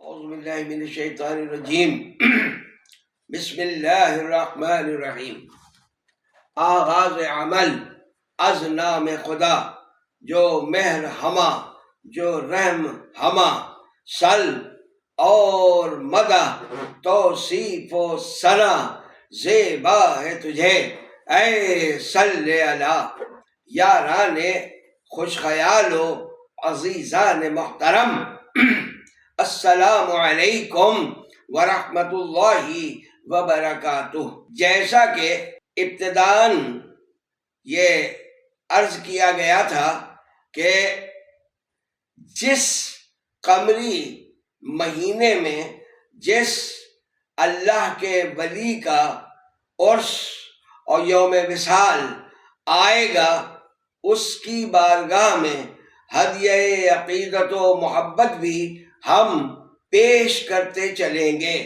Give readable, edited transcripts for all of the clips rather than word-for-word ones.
اعوذ باللہ من الشیطان الرجیم بسم اللہ الرحمن الرحیم۔ آغاز عمل از نام خدا جو مہر ہما جو رحم ہما، سل اور مدح توصیف و ثنا زیبا ہے تجھے اے صلی اللہ۔ یاران خوش خیال و عزیزان محترم، السلام علیکم ورحمۃ اللہ وبرکاتہ۔ جیسا کہ ابتداً یہ عرض کیا گیا تھا کہ جس قمری مہینے میں جس اللہ کے ولی کا عرس اور یوم وصال آئے گا، اس کی بارگاہ میں ہدیہ عقیدت و محبت بھی ہم پیش کرتے چلیں گے۔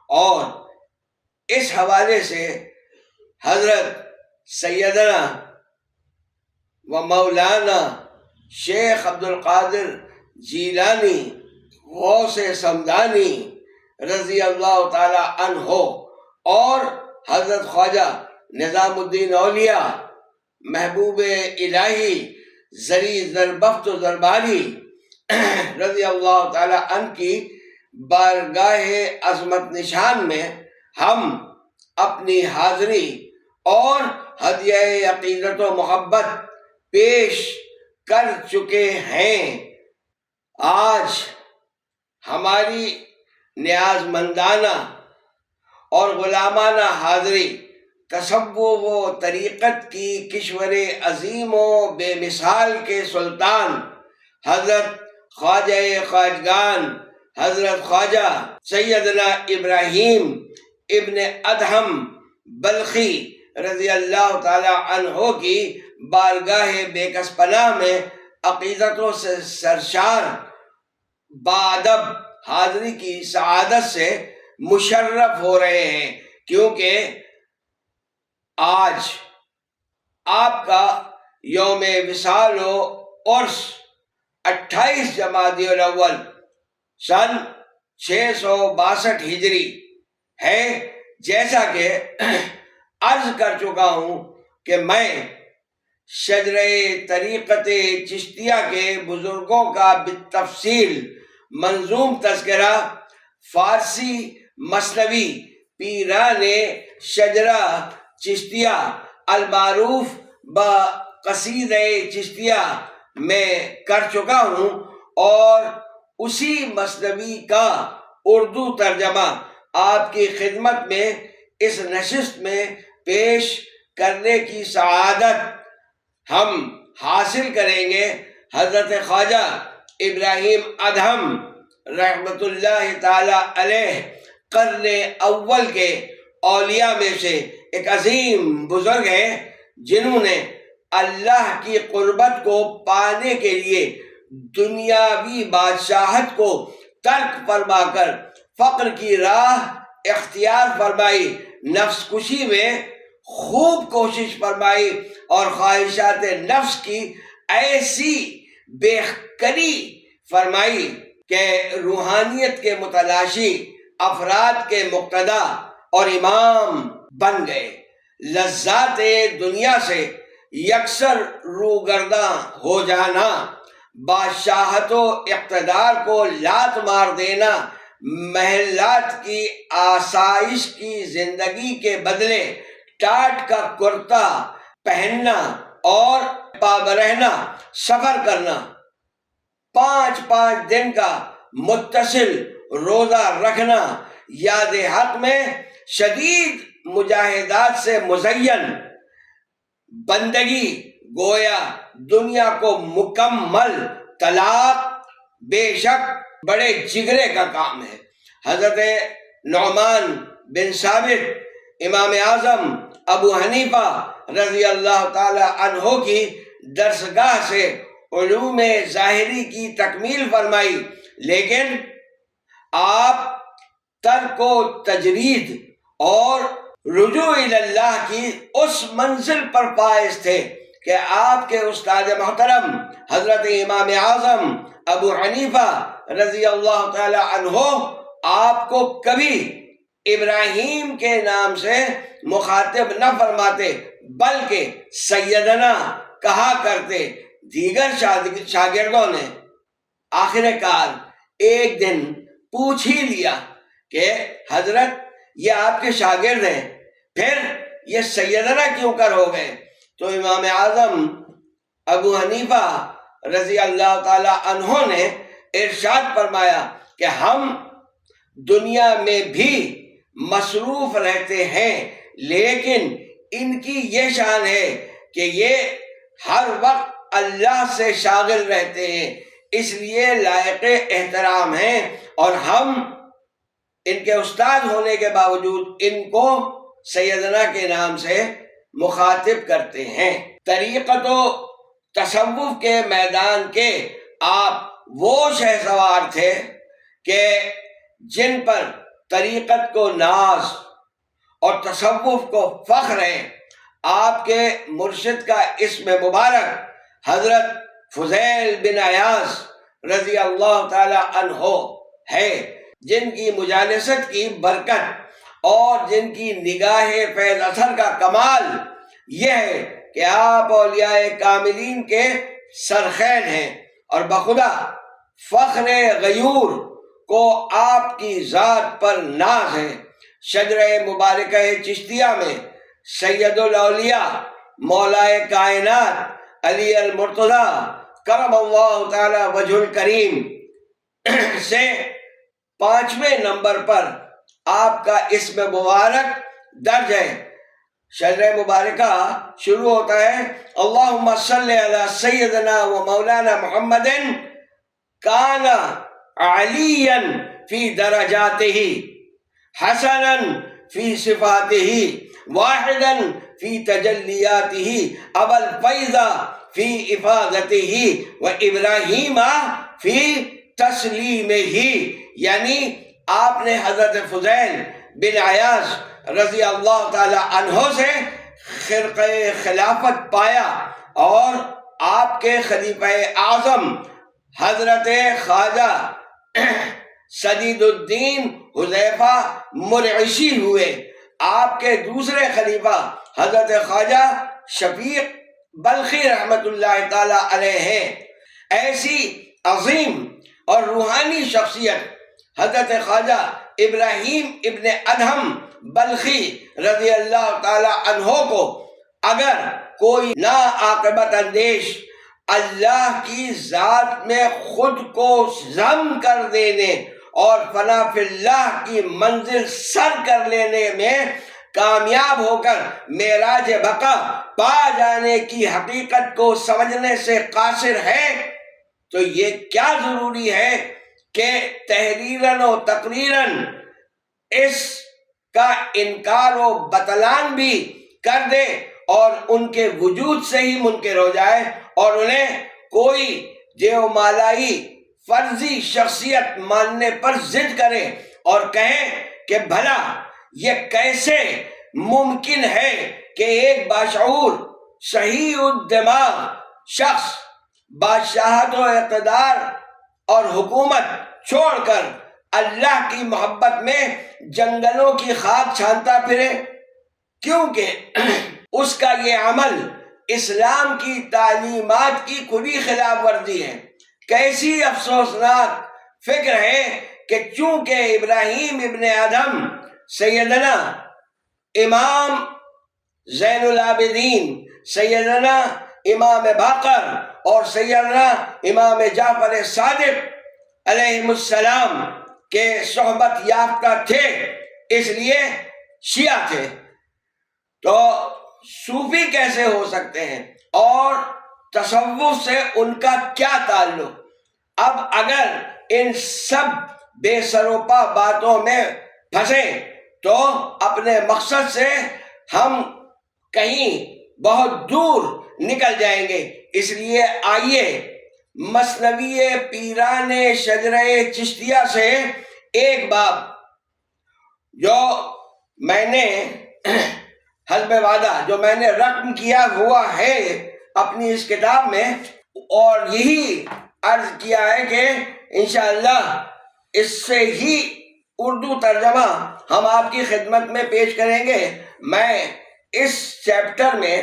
اور اس حوالے سے حضرت سیدنا و مولانا شیخ عبدالقادر جیلانی غوث سمدانی رضی اللہ تعالی عنہ اور حضرت خواجہ نظام الدین اولیاء محبوب الہی زری زربفت و زربانی رضی اللہ تعالی عنہ کی بارگاہ عظمت نشان میں ہم اپنی حاضری اور ہدیہ عقیدت و محبت پیش کر چکے ہیں۔ آج ہماری نیاز مندانہ اور غلامانہ حاضری تصوف و طریقت کی کشور عظیم و بے مثال کے سلطان حضرت خواجہ خواجگان حضرت خواجہ سیدنا ابراہیم ابن ادہم بلخی رضی اللہ تعالی عنہ کی بارگاہ بے کس پناہ میں عقیدتوں سے سرشار بادب حاضری کی سعادت سے مشرف ہو رہے ہیں، کیونکہ آج آپ کا یوم وصال و عرس 28 جمادی الاول سن 662 ہجری ہے۔ جیسا کہ عرض کر چکا ہوں کہ میں شجرہ طریقت چشتیہ کے بزرگوں کا بالتفصیل منظوم تذکرہ فارسی مثنوی پیران شجرہ چشتیہ المعروف بقصیدہ چشتیہ میں کر چکا ہوں، اور اسی مثنوی کا اردو ترجمہ آپ کی خدمت میں اس نشست میں پیش کرنے کی سعادت ہم حاصل کریں گے۔ حضرت خواجہ ابراہیم ادہم رحمت اللہ تعالی علیہ قرن اول کے اولیاء میں سے ایک عظیم بزرگ ہیں، جنہوں نے اللہ کی قربت کو پانے کے لیے دنیاوی بادشاہت کو ترک فرما کر فقر کی راہ اختیار فرمائی، نفس کشی میں خوب کوشش فرمائی اور خواہشات نفس کی ایسی بےخری فرمائی کہ روحانیت کے متلاشی افراد کے مقتدا اور امام بن گئے۔ لذات دنیا سے یکسر روگرداں ہو جانا، بادشاہت و اقتدار کو لات مار دینا، محلات کی آسائش کی زندگی کے بدلے ٹاٹ کا کرتا پہننا اور پابرہنہ سفر کرنا، 5 دن کا متصل روزہ رکھنا، یاد حق میں شدید مجاہدات سے مزین بندگی، گویا دنیا کو مکمل طلاق بے شک بڑے جگرے کا کام ہے۔ حضرت نعمان بن ثابت امام اعظم ابو حنیفہ رضی اللہ تعالی عنہ کی درسگاہ سے علوم ظاہری کی تکمیل فرمائی، لیکن آپ ترک و تجرید اور رجوع اللہ کی اس منزل پر فائز تھے کہ آپ کے استاد محترم حضرت امام اعظم ابو حنیفہ رضی اللہ تعالی عنہ آپ کو کبھی ابراہیم کے نام سے مخاطب نہ فرماتے بلکہ سیدنا کہا کرتے۔ دیگر شاگردوں نے آخر کار ایک دن پوچھ ہی لیا کہ حضرت یہ آپ کے شاگرد ہیں، پھر یہ سیدنا کیوں کر ہو گئے؟ تو امام اعظم ابو حنیفہ رضی اللہ تعالی عنہ نے ارشاد فرمایا کہ ہم دنیا میں بھی مصروف رہتے ہیں، لیکن ان کی یہ شان ہے کہ یہ ہر وقت اللہ سے شاغل رہتے ہیں، اس لیے لائق احترام ہیں، اور ہم ان کے استاد ہونے کے باوجود ان کو سیدنا کے نام سے مخاطب کرتے ہیں۔ طریقت و تصوف کے میدان کے آپ وہ شہسوار تھے کہ جن پر طریقت کو ناز اور تصوف کو فخر ہے۔ آپ کے مرشد کا اسم مبارک حضرت فضیل بن عیاض رضی اللہ تعالی عنہ ہے، جن کی مجالست کی برکت اور جن کی نگاہ فیض اثر کا کمال یہ ہے کہ آپ اولیاء کاملین کے سرخین ہیں، اور بخدا فخر غیور کو آپ کی ذات پر ناز ہے۔ شجرہ مبارکہ چشتیہ میں سید الاولیاء مولائے کائنات علی المرتضی کرم اللہ تعالی وجہ الکریم سے 5ویں نمبر پر آپ کا اسم مبارک درج ہے۔ شجرہ مبارکہ شروع ہوتا ہے اللہم صلی علی سیدنا و مولانا محمد کان علیاً فی درجاتہ حسناً فی صفاتہ واحداً فی تجلیاتہ ابا الفیض فی افاضتہ و ابراہیم فی تسلیمہ، یعنی آپ نے حضرت فضیل بن عیاض رضی اللہ تعالی عنہ سے خرقہ خلافت پایا، اور آپ کے خلیفہ اعظم حضرت خواجہ سدید الدین حذیفہ مرعشی ہوئے۔ آپ کے دوسرے خلیفہ حضرت خواجہ شفیق بلخی رحمت اللہ تعالی علیہ ہیں۔ ایسی عظیم اور روحانی شخصیت حضرت خواجہ ابراہیم ابن ادہم بلخی رضی اللہ تعالی عنہ کو اگر کوئی ناعاقبت اندیش اللہ کی ذات میں خود کو ضم کر دینے اور فنا فی اللہ کی منزل سر کر لینے میں کامیاب ہو کر معراج بقا پا جانے کی حقیقت کو سمجھنے سے قاصر ہے، تو یہ کیا ضروری ہے کہ تحریراً و تقریراً اس کا انکار و بطلان بھی کر دے اور ان کے وجود سے ہی منکر ہو جائے، اور انہیں کوئی دیو مالائی فرضی شخصیت ماننے پر ضد کرے اور کہیں کہ بھلا یہ کیسے ممکن ہے کہ ایک باشعور صحیح الدماغ شخص بادشاہت و اقتدار اور حکومت چھوڑ کر اللہ کی محبت میں جنگلوں کی خاک چھانتا پھرے، کیونکہ اس کا یہ عمل اسلام کی تعلیمات کی کھلی خلاف ورزی ہے۔ کیسی افسوسناک فکر ہے کہ چونکہ ابراہیم ابن ادہم سیدنا امام زین العابدین، سیدنا امام باقر اور سیدنا امام جعفر صادق علیہ السلام کے صحبت یافتہ تھے، اس لیے شیعہ تھے، تو صوفی کیسے ہو سکتے ہیں اور تصوف سے ان کا کیا تعلق؟ اب اگر ان سب بے سروپا باتوں میں پھنسے تو اپنے مقصد سے ہم کہیں بہت دور نکل جائیں گے۔ اس لیے آئیے مثنوی پیران شجرہ چشتیہ سے ایک باب جو میں نے حسب وعدہ جو میں نے رقم کیا ہوا ہے اپنی اس کتاب میں، اور یہی عرض کیا ہے کہ انشاءاللہ اس سے ہی اردو ترجمہ ہم آپ کی خدمت میں پیش کریں گے۔ میں اس چیپٹر میں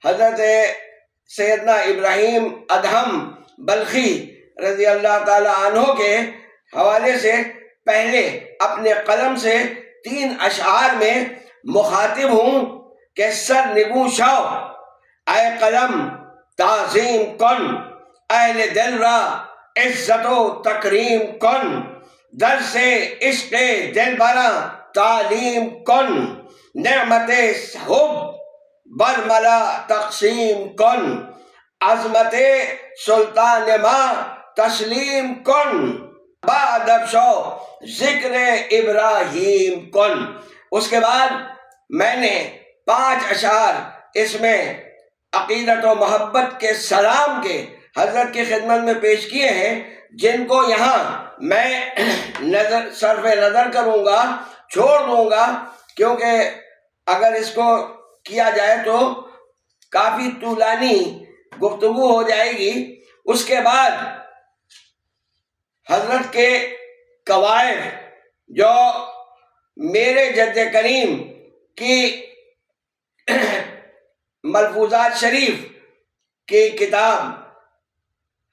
حضرت سیدنا ابراہیم ادہم بلخی رضی اللہ تعالی عنہ کے حوالے سے پہلے اپنے قلم سے 3 اشعار میں مخاطب ہوں کہ سر نگو شو اے قلم تعظیم کن، اہل دل را عزت و تکریم کن، در سے عشق دل برا تعلیم کن، نعمت حب برملا تقسیم کن، عظمت سلطان ماں تسلیم کن، بادب شو ذکر ابراہیم کن۔ اس کے بعد میں نے 5 اشعار اس میں عقیدت و محبت کے سلام کے حضرت کی خدمت میں پیش کیے ہیں، جن کو یہاں میں صرف نظر کروں گا، چھوڑ دوں گا، کیونکہ اگر اس کو کیا جائے تو کافی طولانی گفتگو ہو جائے گی۔ اس کے بعد حضرت کے قواعد جو میرے جد کریم کی ملفوظات شریف کی کتاب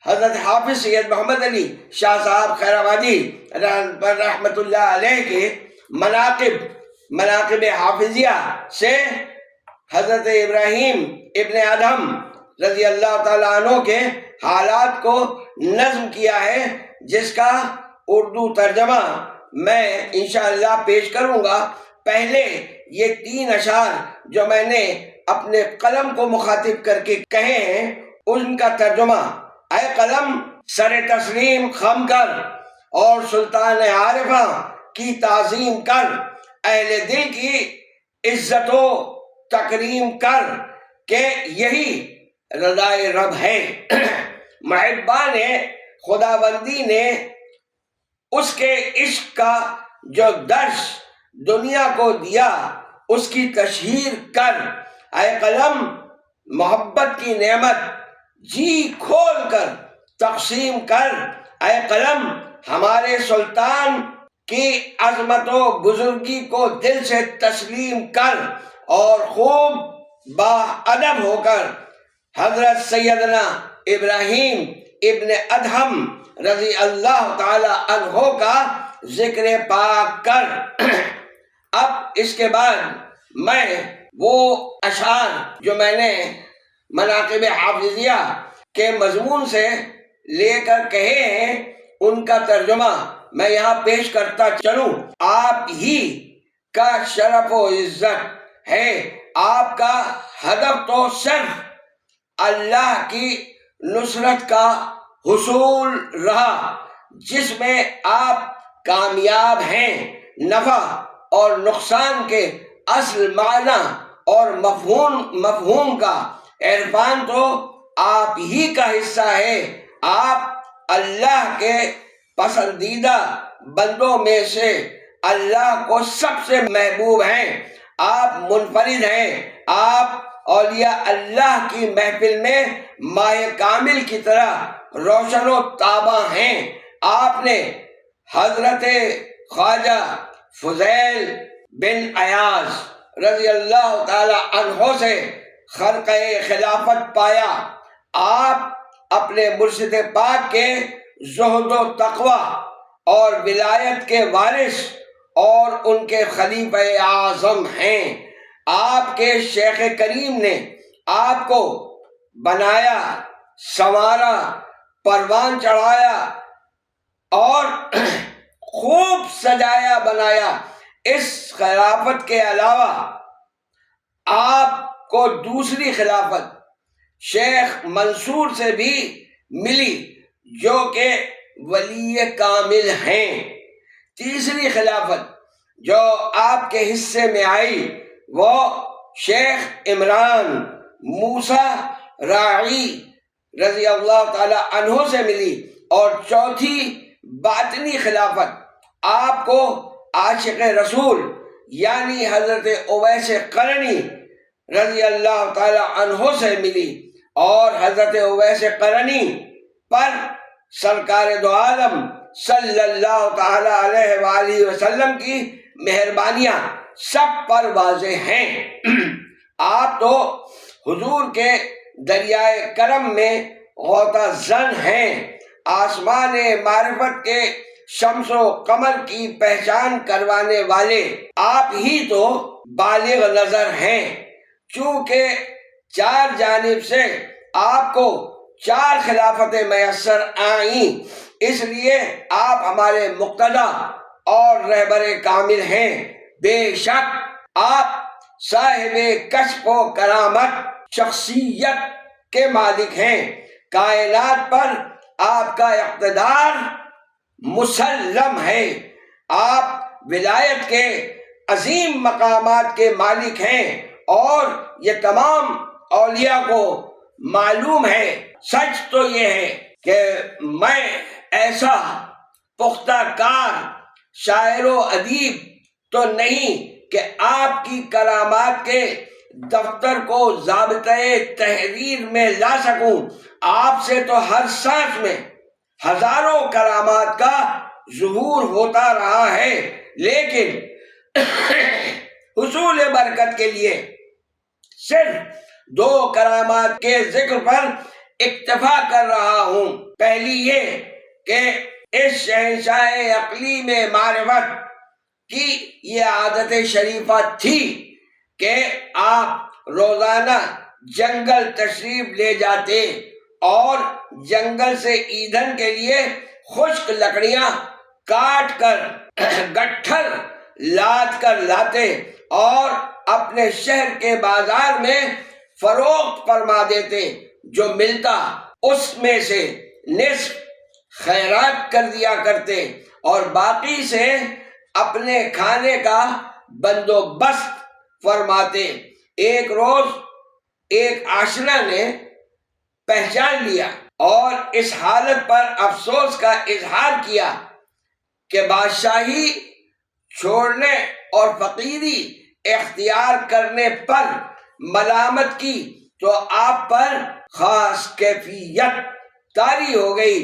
حضرت حافظ سید محمد علی شاہ صاحب خیر آبادی رحمۃ اللہ علیہ کے مناقب حافظیہ سے حضرت ابراہیم ابن ادہم رضی اللہ تعالیٰ عنہ کے حالات کو نظم کیا ہے، جس کا اردو ترجمہ میں انشاءاللہ پیش کروں گا۔ پہلے یہ 3 اشعار جو میں نے اپنے قلم کو مخاطب کر کے کہے ہیں، ان کا ترجمہ: اے قلم سر تسلیم خم کر اور سلطان عارفاں کی تعظیم کر، اہل دل کی عزت و تکریم کر کہ یہی رضائے رب ہے۔ محبان خداوندی نے اس کے عشق کا جو درس دنیا کو دیا، اس کی تشہیر کر۔ اے قلم محبت کی نعمت جی کھول کر تقسیم کر۔ اے قلم ہمارے سلطان کی عظمت و بزرگی کو دل سے تسلیم کر، اور خوب با ادب ہو کر حضرت سیدنا ابراہیم ابن ادہم رضی اللہ تعالی عنہ کا ذکر پاک کر۔ اب اس کے بعد میں وہ اشعار جو میں نے مناقب حافظیہ کے مضمون سے لے کر کہے ہیں، ان کا ترجمہ میں یہاں پیش کرتا چلوں۔ آپ ہی کا شرف و عزت ہے، آپ کا ہدف تو صرف اللہ کی نصرت کا حصول رہا، جس میں آپ کامیاب ہیں۔ نفع اور نقصان کے اصل معنی اور مفہوم کا عرفان تو آپ ہی کا حصہ ہے۔ آپ اللہ کے پسندیدہ بندوں میں سے اللہ کو سب سے محبوب ہیں۔ آپ منفرد ہیں۔ آپ اولیاء اللہ کی محفل میں ماہ کامل کی طرح روشن و تاباں ہیں۔ آپ نے حضرت خواجہ فضیل بن ایاز رضی اللہ تعالی عنہ سے خرقہ خلافت پایا۔ آپ اپنے مرشد پاک کے زہد و تقوی اور ولایت کے وارث اور ان کے خلیفہ اعظم ہیں۔ آپ کے شیخ کریم نے آپ کو بنایا، سنوارا، پروان چڑھایا اور خوب سجایا بنایا۔ اس خلافت کے علاوہ آپ کو دوسری خلافت شیخ منصور سے بھی ملی، جو کہ ولی کامل ہیں۔ تیسری خلافت جو آپ کے حصے میں آئی وہ شیخ عمران موسیٰ راعی رضی اللہ تعالی عنہ سے ملی، اور چوتھی باطنی خلافت آپ کو عاشق رسول یعنی حضرت اویس قرنی رضی اللہ تعالی عنہ سے ملی، اور حضرت اویس قرنی پر سرکار دو عالم صلی اللہ تعالی علیہ وآلہ وسلم کی مہربانیاں سب پر واضح ہیں۔ آپ تو حضور کے دریائے کرم میں غوطہ زن ہیں، آسمان معرفت کے شمس و قمر کی پہچان کروانے والے آپ ہی تو بالغ نظر ہیں۔ چونکہ چار جانب سے آپ کو چار خلافتیں میسر آئیں، اس لیے آپ ہمارے مقتدی اور رہبر کامل ہیں۔ بے شک آپ صاحب کشف و کرامت شخصیت کے مالک ہیں، کائنات پر آپ کا اقتدار مسلم ہے، آپ ولایت کے عظیم مقامات کے مالک ہیں اور یہ تمام اولیاء کو معلوم ہے۔ سچ تو یہ ہے کہ میں ایسا پختہ کار شاعر و ادیب تو نہیں کہ آپ کی کرامات کے دفتر کو ضابطۂ تحریر میں لا سکوں۔ آپ سے تو ہر سانس میں ہزاروں کرامات کا ظہور ہوتا رہا ہے، لیکن حصول برکت کے لیے صرف دو کرامات کے ذکر پر اکتفا کر رہا ہوں۔ پہلی یہ کہ اس شہنشاہ اقلیم معرفت کی یہ عادت شریفہ تھی کہ آپ روزانہ جنگل تشریف لے جاتے اور جنگل سے ایندھن کے لیے خشک لکڑیاں کاٹ کر گٹھر لاد کر لاتے اور اپنے شہر کے بازار میں فروخت فرما دیتے۔ جو ملتا اس میں سے نصف خیرات کر دیا کرتے اور باقی سے اپنے کھانے کا بندوبست فرماتے۔ ایک روز ایک عاشرہ نے پہچان لیا اور اس حالت پر افسوس کا اظہار کیا کہ بادشاہی چھوڑنے اور فقیری اختیار کرنے پر ملامت کی تو آپ پر خاص کیفیت طاری ہو گئی۔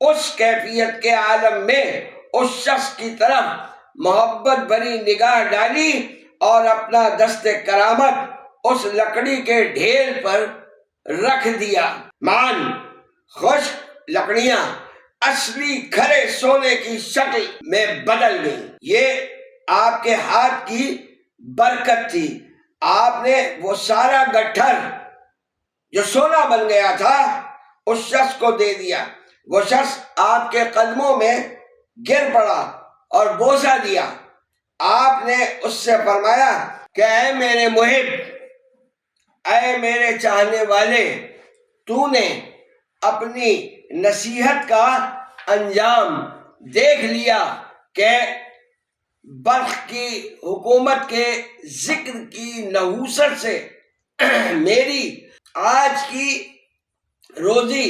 اس کیفیت کے عالم میں اس شخص کی طرف محبت بھری نگاہ ڈالی اور اپنا دست کرامت اس لکڑی کے ڈھیر پر رکھ دیا۔ مان خشک لکڑیاں اصلی کھرے سونے کی شکل میں بدل گئی۔ یہ آپ کے ہاتھ کی برکت تھی۔ آپ نے وہ سارا گٹھر جو سونا بن گیا تھا اس شخص کو دے دیا۔ وہ شخص آپ کے قدموں میں گر پڑا اور بوسہ دیا۔ آپ نے اس سے فرمایا کہ اے میرے محب، اے میرے چاہنے والے، تو نے اپنی نصیحت کا انجام دیکھ لیا کہ بلخ کی حکومت کے ذکر کی نحوست سے میری آج کی روزی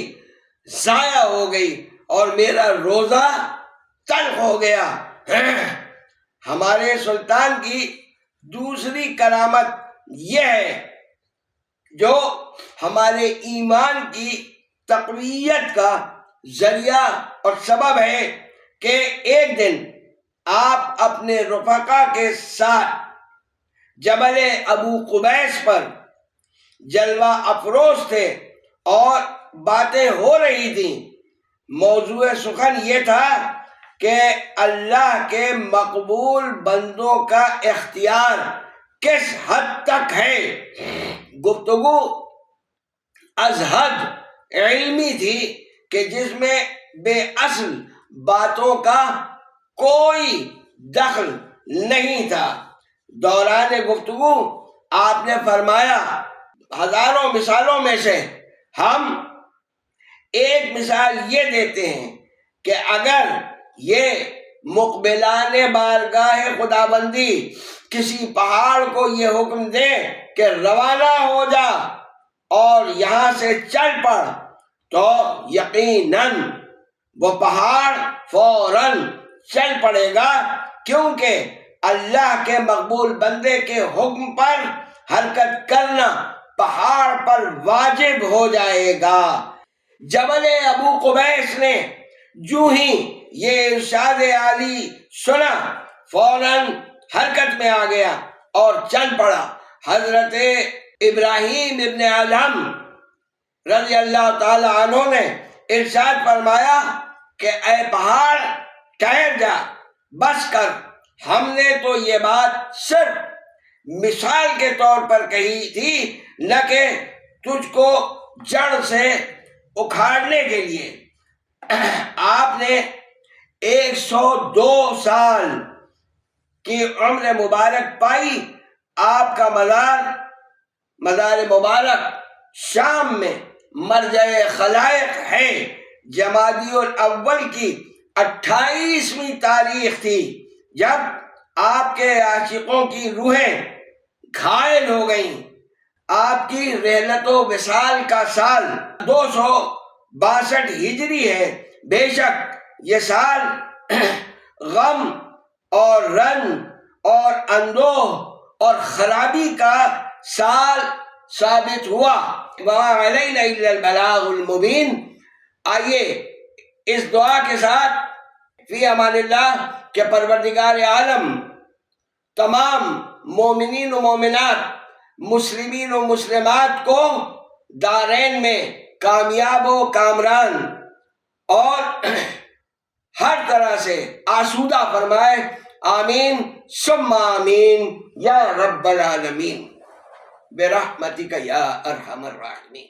ضائع ہو گئی اور میرا روزہ تلخ ہو گیا۔ ہمارے سلطان کی دوسری کرامت یہ ہے جو ہمارے ایمان کی تقویت کا ذریعہ اور سبب ہے کہ ایک دن آپ اپنے رفقا کے ساتھ جبل ابو قبیس پر جلوہ افروز تھے اور باتیں ہو رہی تھیں۔ موضوع سخن یہ تھا کہ اللہ کے مقبول بندوں کا اختیار کس حد تک ہے۔ گفتگو از حد علمی تھی کہ جس میں بے اصل باتوں کا کوئی دخل نہیں تھا۔ دوران گفتگو آپ نے فرمایا، ہزاروں مثالوں میں سے ہم ایک مثال یہ دیتے ہیں کہ اگر یہ مقبلان بارگاہ خداوندی کسی پہاڑ کو یہ حکم دے کہ روانہ ہو جا اور یہاں سے چل پڑ، تو یقیناً وہ پہاڑ فوراً چل پڑے گا، کیونکہ اللہ کے مقبول بندے کے حکم پر حرکت کرنا پہاڑ پر واجب ہو جائے گا۔ جبل ابو قبیس نے جو ہی یہ ارشاد عالی سنا فوراً حرکت میں آ گیا اور چل پڑا۔ حضرت ابراہیم ابن ادہم رضی اللہ تعالی عنہ نے ارشاد فرمایا کہ اے پہاڑ ٹھہر جا، بس کر، ہم نے تو یہ بات صرف مثال کے طور پر کہی تھی، نہ کہ تجھ کو جڑ سے اکھاڑنے کے لیے۔ آپ نے 102 سال کی عمر مبارک پائی۔ آپ کا مزار مبارک شام میں مرجع خلائق ہے۔ جمادی الاول کی 28ویں تاریخ تھی جب آپ کے عاشقوں کی روحیں گھائل ہو گئیں۔ آپ کی رحلت و وصال کا سال 262 ہجری ہے۔ بے شک یہ سال غم اور رنج اور اندوہ اور خرابی کا سال ثابت ہوا۔ وَمَا عَلَيْنَا إِلَّا الْبَلَاغُ الْمُبِينُ۔ آئیے اس دعا کے ساتھ فی امان اللہ کہ پروردگار عالم تمام مومنین و مومنات، مسلمین و مسلمات کو دارین میں کامیاب و کامران اور ہر طرح سے آسودہ فرمائے۔ آمین ثم آمین یا رب العالمین برحمتک یا ارحم الراحمین۔